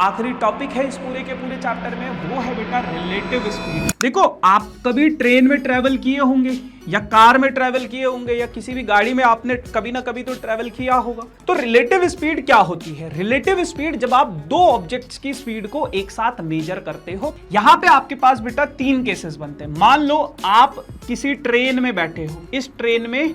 आखिरी टॉपिक है इस पूरे के पूरे चैप्टर में, वो है बेटा रिलेटिव स्पीड। देखो आप कभी ट्रेन में ट्रेवल किए होंगे या कार में ट्रेवल किए होंगे या किसी भी गाड़ी में आपने कभी ना कभी तो ट्रेवल किया होगा। तो रिलेटिव स्पीड क्या होती है? रिलेटिव स्पीड जब आप दो ऑब्जेक्ट्स की स्पीड को एक साथ मेजर करते हो। यहां पे आपके पास बेटा तीन केसेस बनते हैं। मान लो आप किसी ट्रेन में बैठे हो, इस ट्रेन में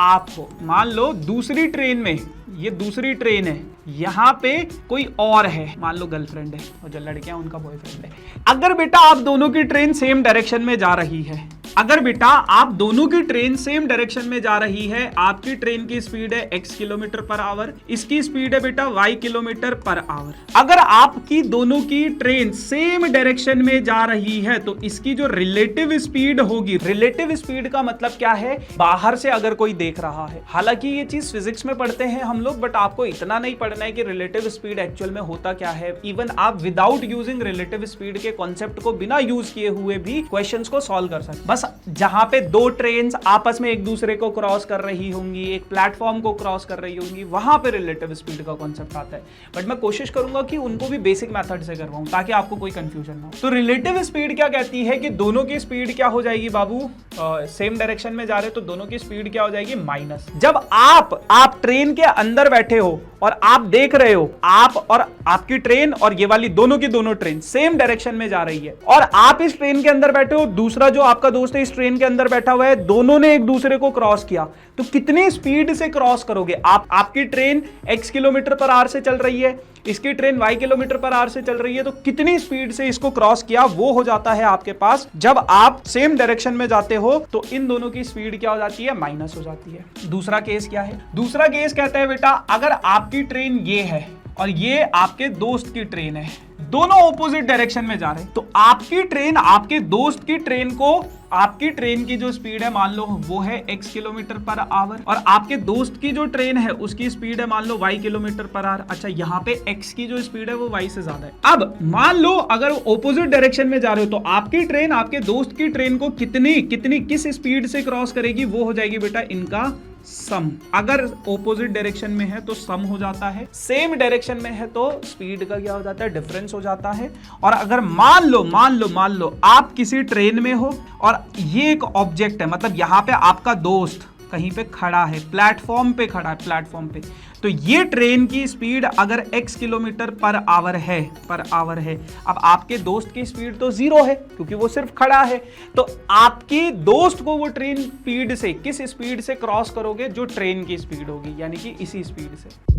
आप हो, मान लो दूसरी ट्रेन में, ये दूसरी ट्रेन है, यहां पे कोई और है, मान लो गर्लफ्रेंड है और जो लड़कियां उनका बॉयफ्रेंड है। अगर बेटा आप दोनों की ट्रेन सेम डायरेक्शन में जा रही है, अगर बेटा आप दोनों की ट्रेन सेम डायरेक्शन में जा रही है, आपकी ट्रेन की स्पीड है x किलोमीटर पर आवर, इसकी स्पीड है बेटा y किलोमीटर पर आवर। अगर आपकी दोनों की ट्रेन सेम डायरेक्शन में जा रही है तो इसकी जो रिलेटिव स्पीड होगी, रिलेटिव स्पीड का मतलब क्या है? बाहर से अगर कोई देख रहा है, हालांकि ये चीज फिजिक्स में पढ़ते हैं हम लोग, बट आपको इतना नहीं पढ़ना है कि रिलेटिव स्पीड एक्चुअल में होता क्या है। इवन आप विदाउट यूजिंग रिलेटिव स्पीड के कॉन्सेप्ट को बिना यूज किए हुए भी क्वेश्चंस को सॉल्व कर सकते। बस जहां पे दो ट्रेन्स आपस में एक दूसरे को क्रॉस कर रही होंगी, एक प्लेटफॉर्म को क्रॉस कर रही होंगी, वहां पे रिलेटिव स्पीड का कॉन्सेप्ट आता है। बट मैं कोशिश करूंगा कि उनको भी बेसिक मेथड से करवाऊं ताकि आपको कोई कंफ्यूजन ना हो। तो रिलेटिव स्पीड क्या कहती है कि दोनों की स्पीड क्या हो जाएगी बाबू? सेम डायरेक्शन में जा रहे तो दोनों की स्पीड क्या हो जाएगी? माइनस। जब आप ट्रेन के अंदर बैठे हो और आप देख रहे हो, आप और आपकी ट्रेन और ये वाली दोनों की दोनों ट्रेन सेम डायरेक्शन में जा रही है, और आप इस ट्रेन के अंदर बैठे हो, दूसरा जो आपका दोस्त है इस ट्रेन के अंदर बैठा हुआ है, दोनों ने एक दूसरे को क्रॉस किया, तो कितनी स्पीड से क्रॉस करोगे? आपकी train x kilometre per hour से चल रही है, इसकी train y kilometre per hour से चल रही है, तो कितनी स्पीड से इसको क्रॉस किया वो हो जाता है आपके पास। जब आप सेम डायरेक्शन में जाते हो तो इन दोनों की स्पीड क्या हो जाती है? माइनस हो जाती है। दूसरा केस क्या है? दूसरा केस कहता है बेटा अगर आपकी ट्रेन ये है और ये आपके दोस्त की ट्रेन है, दोनों ऑपोजिट डायरेक्शन में जा रहे हैं, तो आपकी ट्रेन आपके दोस्त की ट्रेन को, आपकी ट्रेन की जो स्पीड है मान लो वो है x किलोमीटर पर आवर, और आपके दोस्त की जो ट्रेन है उसकी स्पीड है मान लो y किलोमीटर पर आवर। अच्छा, यहाँ पे x की जो स्पीड है वो y से ज्यादा है। अब मान लो अगर ऑपोजिट डायरेक्शन में जा रहे हो तो आपकी ट्रेन आपके दोस्त की ट्रेन को किस स्पीड से क्रॉस करेगी? वो हो जाएगी बेटा इनका सम। अगर ऑपोजिट डायरेक्शन में है तो सम हो जाता है, सेम डायरेक्शन में है तो स्पीड का क्या हो जाता है? डिफरेंस हो जाता है। और अगर मान लो आप किसी ट्रेन में हो और ये एक ऑब्जेक्ट है, मतलब यहां पे आपका दोस्त कहीं पे खड़ा है, प्लेटफॉर्म पे खड़ा है, प्लेटफॉर्म पे, तो ये ट्रेन की स्पीड अगर x किलोमीटर पर आवर है, अब आपके दोस्त की स्पीड तो 0 है क्योंकि वो सिर्फ खड़ा है, तो आपकी दोस्त को वो ट्रेन स्पीड से किस स्पीड से क्रॉस करोगे? जो ट्रेन की स्पीड होगी, यानी कि इसी स्पीड से।